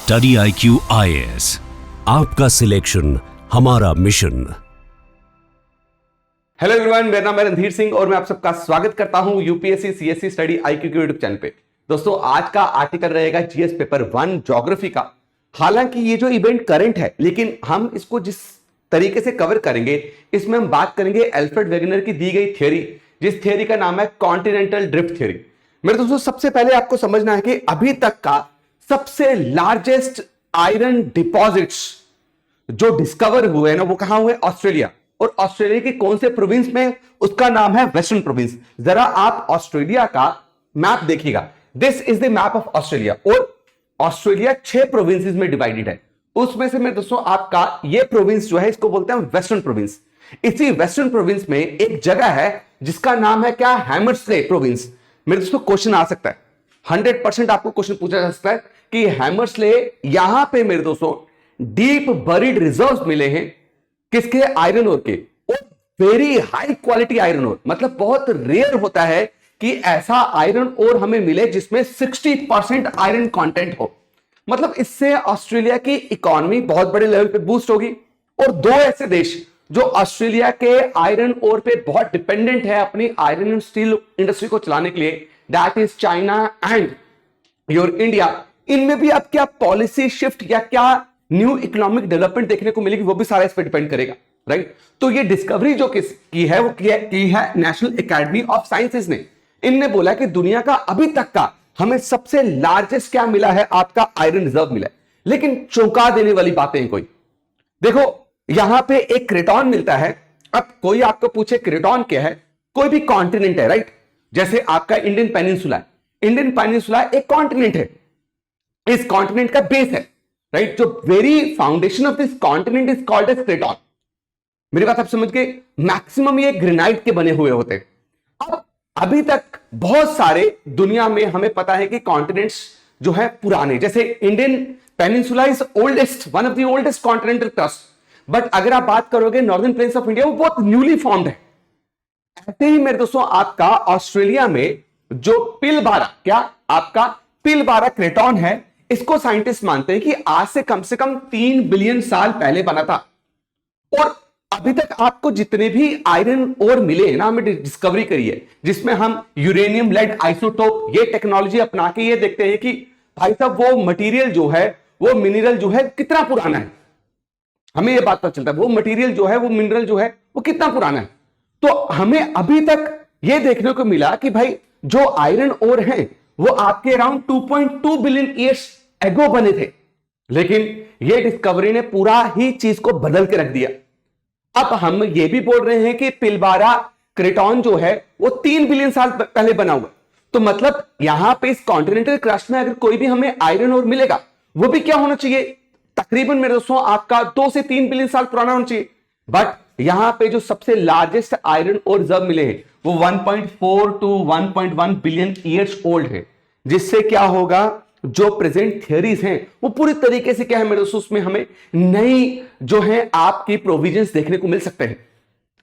Study IQ IAS, आपका selection हमारा mission. Hello everyone, मेरा नाम है रणधीर सिंह और मैं आप सबका स्वागत करता हूं यूपीएससी सीएससी स्टडी IQ के यूट्यूब चैनल पे। दोस्तों, आज का आर्टिकल रहेगा जीएस पेपर 1 ज्योग्राफी का। हालांकि ये जो इवेंट करंट है, लेकिन हम इसको जिस तरीके से कवर करेंगे, इसमें हम बात करेंगे अल्फ्रेड वेगनर की दी गई थ्योरी, जिस थ्योरी का नाम है कॉन्टिनेंटल ड्रिफ्ट थ्योरी। मेरे दोस्तों, सबसे पहले आपको समझना है कि अभी तक का सबसे लार्जेस्ट आयरन डिपॉजिट्स जो डिस्कवर हुए हैं ना, वो कहां हुए? ऑस्ट्रेलिया। और ऑस्ट्रेलिया के कौन से प्रोविंस में? उसका नाम है वेस्टर्न प्रोविंस। जरा आप ऑस्ट्रेलिया का मैप देखिएगा। This is the map of Australia. और ऑस्ट्रेलिया 6 प्रोविंसेस में डिवाइडेड है। उसमें से मेरे दोस्तों आपका ये प्रोविंस जो है, इसको बोलते हैं वेस्टर्न प्रोविंस। इसी वेस्टर्न प्रोविंस में एक जगह है जिसका नाम है क्या? Hamersley province. मेरे दोस्तों, क्वेश्चन आ सकता है, 100% आपको क्वेश्चन पूछा जा सकता है कि हैमर्सले, यहां पे मेरे दोस्तों डीप बरीड रिजर्व्स मिले हैं। किसके? आयरन ओर के। और very high quality iron ore, मतलब बहुत रेयर होता है कि ऐसा आयरन ओर हमें मिले जिसमें 60% आयरन कंटेंट हो। मतलब इससे ऑस्ट्रेलिया की इकोनॉमी बहुत बड़े लेवल पे बूस्ट होगी। और 2 ऐसे देश जो ऑस्ट्रेलिया के आयरन ओर पे बहुत डिपेंडेंट है अपनी आयरन एंड स्टील इंडस्ट्री को चलाने के लिए, that is China and your India. इनमें भी अब क्या पॉलिसी शिफ्ट या क्या न्यू इकोनॉमिक डेवलपमेंट देखने को मिलेगी, वो भी सारा इस पर डिपेंड करेगा, राइट। तो ये डिस्कवरी जो की है, वो की है नेशनल एकेडमी ऑफ साइंसेज ने। इनने बोला कि दुनिया का अभी तक का हमें सबसे लार्जेस्ट क्या मिला है? आपका आयरन रिजर्व मिला है। लेकिन चौंका देने वाली बातें हैं कोई। देखो, यहां पे एक क्रेटॉन मिलता है। अब कोई आपको पूछे क्रेटॉन क्या है? कोई भी कॉन्टिनेंट है, राइट। जैसे आपका इंडियन पेनिनसुला है। इंडियन पेनिनसुला एक कॉन्टिनेंट है, इस कॉन्टिनेंट का बेस है, राइट। जो very foundation of this continent is called as craton. मेरी बात आप समझ गए? मैक्सिमम ये ग्रेनाइट के बने हुए होते हैं। अब अभी तक बहुत सारे दुनिया में हमें पता है कि कॉन्टिनेंट्स जो है पुराने, जैसे Indian peninsula is oldest, one of the oldest continental crust. But अगर आप बात करोगे नॉर्दर्न प्लेन्स ऑफ इंडिया, वो बहुत न्यूली फॉर्म्ड है। ऐसे ही मेरे दोस्तों आपका ऑस्ट्रेलिया में जो पिलबारा, क्या आपका पिलबारा क्रेटॉन है, इसको साइंटिस्ट मानते हैं कि आज से कम 3 बिलियन साल पहले बना था। और अभी तक आपको जितने भी आयरन ओर मिले ना, हमें डिस्कवरी करी है, जिसमें हम यूरेनियम लेड आइसोटोप ये टेक्नोलॉजी अपना के ये देखते हैं कि भाई साहब वो मटेरियल जो है, वो मिनरल जो है कितना पुराना है। हमें ये बात पता चलता है वो मटेरियल जो है, वो मिनरल जो है, वो कितना पुराना है। तो हमें अभी तक ये देखने को मिला कि भाई जो आयरन ओर है वो आपके अराउंड 2.2 बिलियन ईयर्स एगो बने थे। लेकिन ये डिस्कवरी ने पूरा ही चीज को बदल के रख दिया। अब हम ये भी बोल रहे हैं कि पिलबारा क्रेटॉन जो है वो 3 बिलियन साल पहले बना हुआ। तो मतलब यहां पे इस कॉन्टिनेंटल क्रस्ट में अगर कोई भी हमें आयरन ओर मिलेगा, वो भी क्या होना चाहिए? तकरीबन मेरे दोस्तों आपका 2 से 3 बिलियन साल पुराना होना चाहिए। बट यहां पे जो सबसे लार्जेस्ट आयरन ओर रिजर्व मिले हैं, वो 1.4 टू 1.1 बिलियन ईयर्स ओल्ड है। जिससे क्या होगा, जो प्रेजेंट थियरीज हैं वो पूरी तरीके से क्या है मेरे दोस्तों, उसमें हमें नई जो है आपकी प्रोविजंस देखने को मिल सकते हैं।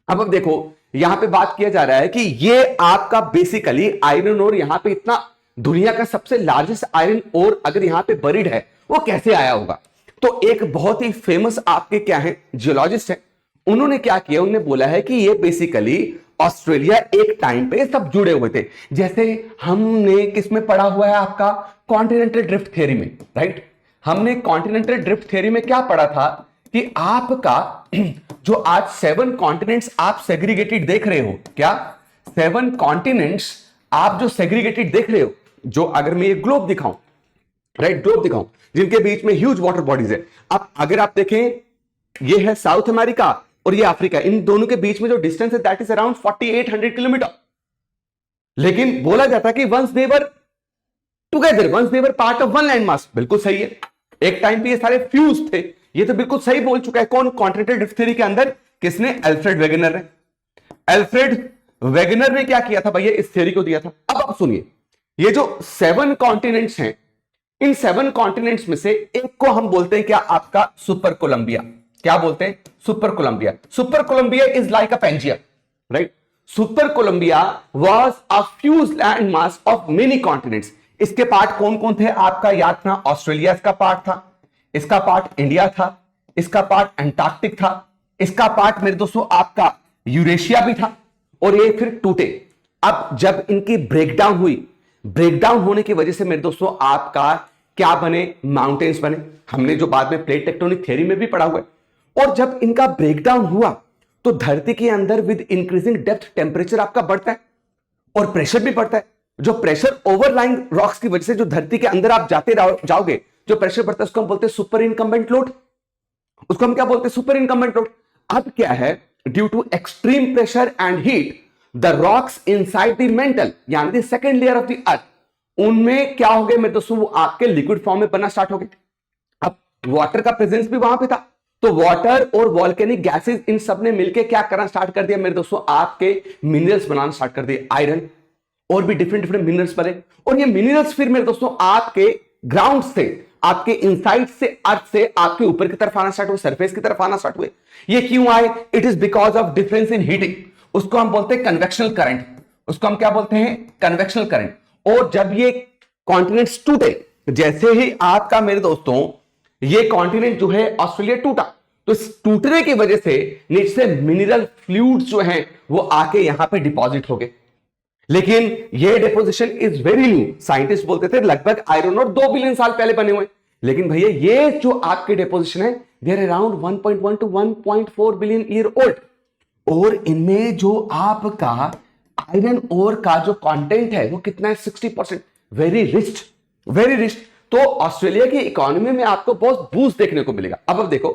अब देखो, यहां पे बात किया जा रहा है कि ये आपका बेसिकली आयरन ओर यहां पे इतना, दुनिया का सबसे लार्जेस्ट आयरन ओर अगर यहां पे बरीड है, वो कैसे आया होगा? तो एक बहुत ही फेमस आपके क्या है, जियोलॉजिस्ट है। उन्होंने क्या किया, उन्होंने बोला है कि ये बेसिकली ऑस्ट्रेलिया एक टाइम पे सब जुड़े हुए थे। जैसे हमने किसमें पढ़ा हुआ है आपका कॉन्टिनेंटल ड्रिफ्ट थ्योरी में, राइट। हमने कॉन्टिनेंटल ड्रिफ्ट थ्योरी में क्या पढ़ा था कि आपका जो आज 7 कॉन्टिनेंट्स आप सेग्रीगेटेड देख रहे हो, क्या 7 कॉन्टिनेंट्स आप जो सेग्रीगेटेड देख रहे हो, जो अगर मैं ये ग्लोब दिखाऊं, राइट, ग्लोब दिखाऊं, जिनके बीच में ह्यूज वाटर बॉडीज है। अब अगर आप देखें, ये है साउथ अमेरिका और ये अफ्रीका, इन दोनों के बीच में जो डिस्टेंस है दैट इज अराउंड 4800 किलोमीटर। लेकिन बोला जाता है कि once they were together, once they were part of one land mass. बिल्कुल सही है, एक टाइम पे ये सारे फ्यूज थे। ये तो बिल्कुल सही बोल चुका है। कौन? कॉन्टिनेंटल ड्रिफ्ट थ्योरी के अंदर किसने? अल्फ्रेड वेगनर ने। अल्फ्रेड वेगनर ने क्या किया था भैया? इस थ्योरी को दिया था। अब आप सुनिए, ये जो 7 कॉन्टिनेंट्स हैं, इन 7 कॉन्टिनेंट्स में से एक को हम बोलते हैं क्या? आपका सुपर कोलंबिया। क्या बोलते हैं? Super Columbia. Super Columbia is like a Pangaea, right. Super Columbia was a fused land mass of many continents. इसके पार्ट कौन कौन थे? आपका याद था, ऑस्ट्रेलिया इसका पार्ट था, इसका पार्ट इंडिया था, इसका पार्ट अंटार्कटिक था, इसका पार्ट मेरे दोस्तों आपका यूरेशिया भी था, और ये फिर टूटे। अब जब इनकी ब्रेकडाउन हुई, ब्रेकडाउन होने की वजह से मेरे दोस्तों आपका क्या बने, माउंटेन्स बने। हमने जो बाद में प्लेट टेक्टोनिक थ्योरी में भी पढ़ा हुआ है। और जब इनका ब्रेकडाउन हुआ तो धरती के अंदर विद इंक्रीजिंग डेप्थ टेम्परेचर आपका बढ़ता है और प्रेशर भी बढ़ता है। जो प्रेशर ओवरलाइंग रॉक्स की वजह से जो धरती के अंदर आप जाते जाओगे, जो प्रेशर बढ़ता है उसको हम बोलते हैं सुपर इनकम्बेंट लोड। उसको हम क्या बोलते हैं, सुपर इनकम्बेंट लोड। अब क्या है, due to extreme pressure and heat the rocks inside the mantle यानी the second layer of the earth, उनमें क्या हो गए मेरे दोस्तों, वो आपके लिक्विड फॉर्म में बनना स्टार्ट हो गए। अब वाटर का प्रेजेंस भी वहां पे था, तो वाटर और वॉल्केनिक गैसेस इन सब ने मिलकर क्या करना स्टार्ट कर दिया मेरे दोस्तों, आपके मिनरल्स बनाना स्टार्ट कर दिए, आयरन और भी डिफरेंट डिफरेंट मिनरल्स बने। और ये मिनरल्स फिर मेरे दोस्तों आपके ग्राउंड से, आपके इनसाइड से, अर्थ से आपके ऊपर की तरफ आना स्टार्ट हुए, सरफेस की तरफ आना स्टार्ट हुए। ये क्यों आए? It is because of difference in heating. उसको हम बोलते हैं कन्वेक्शनल करंट। उसको हम क्या बोलते हैं, कन्वेक्शनल करंट। और जब ये कॉन्टिनेंट्स टूटे, जैसे ही आपका मेरे दोस्तों ये कॉन्टिनेंट जो है ऑस्ट्रेलिया टूटा, तो इस टूटने की वजह से नीचे मिनरल फ्लूइड्स जो हैं वो आके यहां पे डिपॉजिट हो गए। लेकिन ये deposition is very new. Scientist बोलते थे लगभग आयरन और 2 बिलियन साल पहले बने हुए। लेकिन भैया ये जो आपके डिपोजिशन है they are around 1.1 to 1.4 billion year old. और इनमें जो आपका आयरन ओर का जो कंटेंट है वो कितना है, 60%। Very rich, very rich. तो ऑस्ट्रेलिया की इकोनॉमी में आपको बहुत बूस्ट देखने को मिलेगा। अब देखो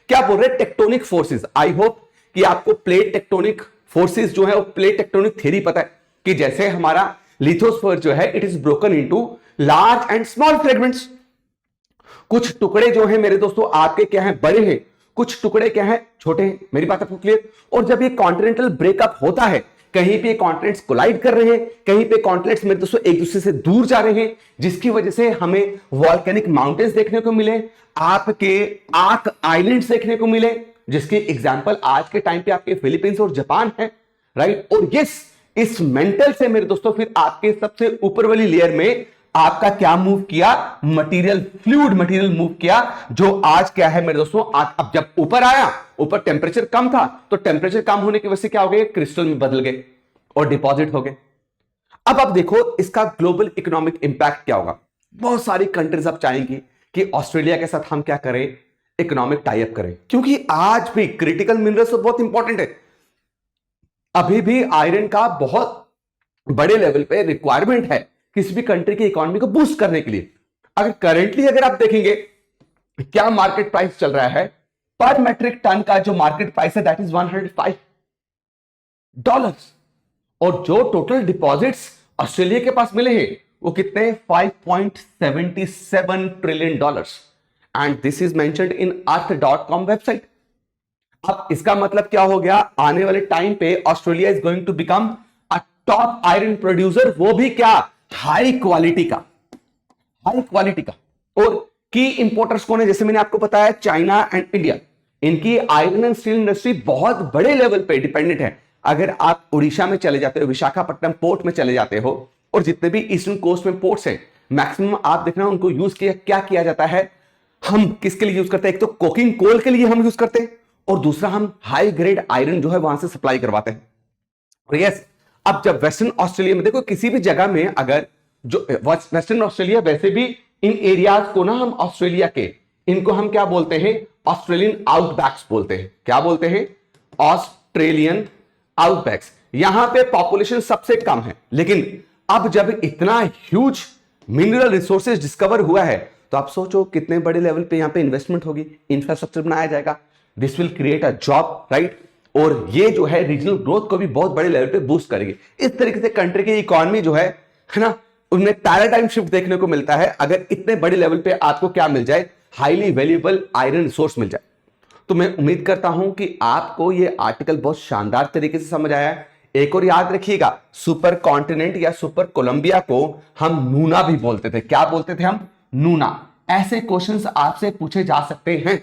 क्या बोल रहे हैं, टेक्टोनिक फोर्सेस। आई होप कि आपको प्लेट टेक्टोनिक फोर्सेस जो है वो प्लेट टेक्टोनिक थ्योरी पता है कि जैसे हमारा लिथोस्फीयर जो है it is broken into large and small fragments. कुछ टुकड़े जो है मेरे दोस्तों आपके क्या है, बड़े हैं, कुछ टुकड़े क्या है, छोटे हैं। मेरी बात आपको क्लियर? और जब ये कॉन्टिनेंटल ब्रेकअप होता है, कहीं पे कॉन्टिनेंट्स कोलाइड कर रहे हैं, कहीं पे कॉन्टिनेंट्स मेरे दोस्तों एक दूसरे से दूर जा रहे हैं, जिसकी वजह से हमें वॉल्केनिक माउंटेन्स देखने को मिले, आपके आर्क आइलैंड्स देखने को मिले, जिसके एग्जांपल आज के टाइम पे आपके फिलीपींस और जापान है, राइट। और यस, इस मेंटल से मेरे दोस्तों फिर आपके सबसे ऊपर वाली लेयर में आपका क्या मूव किया, मटेरियल, फ्लूइड मटेरियल मूव किया, जो आज क्या है मेरे दोस्तों, आज अब जब ऊपर आया, ऊपर टेम्परेचर कम था, तो टेम्परेचर कम होने की वजह से क्या हो गया, क्रिस्टल में बदल गए और डिपॉजिट हो गए। अब देखो इसका ग्लोबल इकोनॉमिक इंपैक्ट क्या होगा। बहुत सारी कंट्रीज अब चाहेंगी कि ऑस्ट्रेलिया के साथ हम क्या करें, इकोनॉमिक टाई अप करें, क्योंकि आज भी क्रिटिकल मिनरल्स तो बहुत इंपॉर्टेंट है। अभी भी आयरन का बहुत बड़े लेवल पे रिक्वायरमेंट है किसी भी कंट्री की इकोनॉमी को बूस्ट करने के लिए। अगर करेंटली अगर आप देखेंगे क्या मार्केट प्राइस चल रहा है, पर मेट्रिक टन का जो मार्केट प्राइस है दैट इज $105। और जो टोटल डिपॉजिट्स ऑस्ट्रेलिया के पास मिले हैं वो कितने, $5.77 trillion. And this is mentioned in अर्थ.com वेबसाइट। अब इसका मतलब क्या हो गया, आने वाले टाइम पे Australia is going to become a top iron producer, वो भी क्या, हाई क्वालिटी का, हाई क्वालिटी का। और की इंपोर्टर्स कौन है, जैसे मैंने आपको बताया चाइना एंड इंडिया। इनकी आयरन एंड स्टील इंडस्ट्री बहुत बड़े लेवल पे डिपेंडेंट है। अगर आप उड़ीसा में चले जाते हो, विशाखापट्टनम पोर्ट में चले जाते हो, और जितने भी ईस्टर्न कोस्ट में पोर्ट्स हैं मैक्सिमम आप देखना उनको यूज क्या किया जाता है, हम किसके लिए यूज करते हैं, एक तो कोकिंग कोल के लिए हम यूज करते हैं, और दूसरा हम हाई ग्रेड आयरन जो है वहां से सप्लाई करवाते हैं। और यस, अब जब वेस्टर्न ऑस्ट्रेलिया में देखो, किसी भी जगह में अगर जो वेस्टर्न ऑस्ट्रेलिया, वैसे भी इन एरियाज को ना हम ऑस्ट्रेलिया के, इनको हम क्या बोलते हैं, ऑस्ट्रेलियन आउटबैक्स बोलते हैं। क्या बोलते हैं, ऑस्ट्रेलियन आउटबैक्स। यहां पे पॉपुलेशन सबसे कम है, लेकिन अब जब इतना ह्यूज मिनरल रिसोर्सेज डिस्कवर हुआ है, तो आप सोचो कितने बड़े लेवल पे यहां पे इन्वेस्टमेंट होगी, इंफ्रास्ट्रक्चर बनाया जाएगा, this will create a job, right. और ये जो है रीजनल ग्रोथ को भी बहुत बड़े लेवल पे बूस्ट करेगी। इस तरीके से कंट्री की इकोनॉमी जो है ना, उनमें पैराडाइम शिफ्ट देखने को मिलता है। अगर इतने बड़े लेवल पे आपको क्या मिल जाए, हाईली वैल्यूएबल आयरन रिसोर्स मिल जाए। तो मैं उम्मीद करता हूं कि आपको ये आर्टिकल बहुत शानदार तरीके से समझ आया है। एक और याद रखिएगा, सुपर कॉन्टिनेंट या सुपर कोलंबिया को हम नूना भी बोलते थे। क्या बोलते थे हम, नूना। ऐसे क्वेश्चंस आपसे पूछे जा सकते हैं।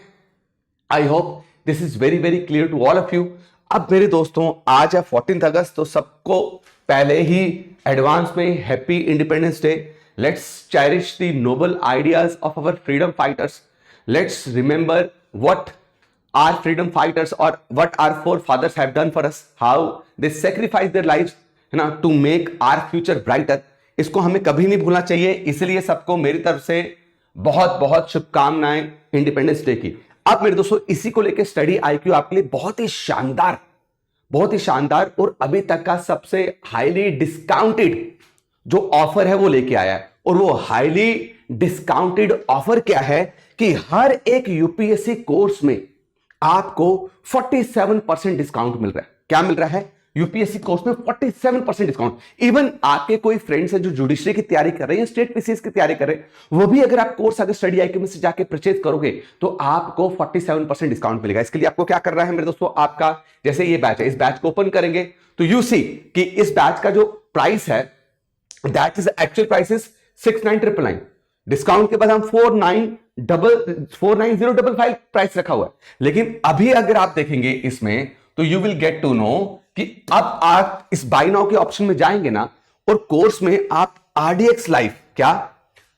I hope this is very very clear to all of you. अब मेरे दोस्तों आज है 14 अगस्त, तो सबको पहले ही एडवांस में happy independence day. Let's cherish the noble ideas of our freedom fighters. Let's remember what our freedom fighters or what our forefathers have done for us, how they sacrificed their lives, है ना, to make our future brighter. इसको हमें कभी नहीं भूलना चाहिए। इसलिए सबको मेरी तरफ से बहुत बहुत शुभकामनाएं इंडिपेंडेंस डे की। अब मेरे दोस्तों, इसी को लेकर स्टडी आईक्यू आपके लिए बहुत ही शानदार और अभी तक का सबसे हाईली डिस्काउंटेड जो ऑफर है वो लेके आया है। और वो हाईली डिस्काउंटेड ऑफर क्या है कि हर एक यूपीएससी कोर्स में आपको 47% डिस्काउंट मिल रहा है। क्या मिल रहा है? यूपीएससी कोर्स में 47% डिस्काउंट। इवन आपके कोई फ्रेंड्स हैं जो जुडिशरी की तैयारी कर रहे हैं, स्टेट पीसीएस की तैयारी कर रहे हैं, वो भी अगर आप कोर्स अगर स्टडी आईक्यू में से जाके परचेज करोगे तो आपको 47% डिस्काउंट मिलेगा। इसके लिए आपको क्या करना है मेरे दोस्तों, आपका जैसे ये बैच है, इस बैच को ओपन करेंगे तो यू सी कि इस बैच का जो प्राइस है that is actual price is 69,999। Discount के बाद हम 49055 प्राइस रखा हुआ है। लेकिन अभी अगर आप देखेंगे इसमें तो you will get to know कि अब आप इस बाय नाउ के ऑप्शन में जाएंगे ना और कोर्स में आप RDX लाइव, क्या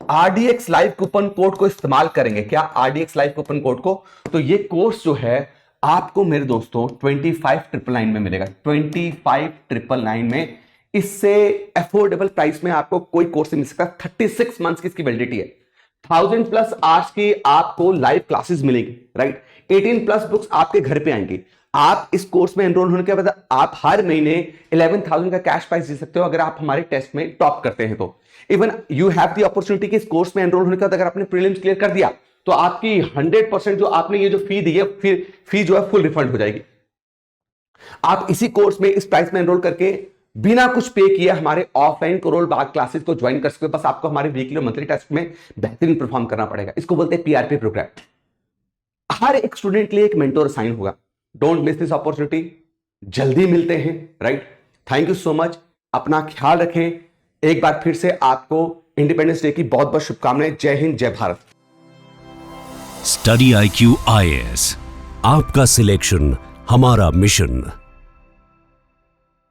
RDX लाइव कूपन कोड को इस्तेमाल करेंगे, क्या RDX लाइव कूपन कोड को, तो ये कोर्स जो है आपको मेरे दोस्तों 25,999 में मिलेगा। 25,999 में इससे अफोर्डेबल प्राइस में आपको कोई कोर्स नहीं मिल सकता। 36 मंथ्स की इसकी वैलिडिटी है। 1000+ आवर्स की आपको लाइव क्लासेस मिलेगी, राइट। 18+ बुक्स आपके घर पे आएंगी। आप इस कोर्स में एनरोल होने के बाद आप हर महीने 11,000 का कैश प्राइस जीत सकते हो अगर आप हमारे टेस्ट में टॉप करते हैं तो। Even you have the opportunity कि इस कोर्स में एनरोल होने के बाद अगर आपने प्रीलिम्स क्लियर कर दिया तो आपकी 100% जो आपने ये जो फी दी है, फिर फी जो है फुल रिफंड हो जाएगी। आप इसी कोर्स में इस प्राइस में एनरोल करके बिना कुछ पे किए हमारे ऑफलाइन करोड़ बाग क्लासेस को ज्वाइन कर सकते हो। बस आपको हमारे वीकली और मंथली टेस्ट में बेहतरीन परफॉर्म करना पड़ेगा। इसको बोलते हैं पीआरपी प्रोग्राम। हर एक स्टूडेंट के लिए एक मेंटोर असाइन होगा। Don't miss this opportunity. जल्दी मिलते हैं, right. Thank you so much. अपना ख्याल रखें। एक बार फिर से आपको इंडिपेंडेंस डे की बहुत बहुत शुभकामनाएं। जय हिंद, जय भारत। स्टडी IQ IAS, आपका सिलेक्शन हमारा मिशन।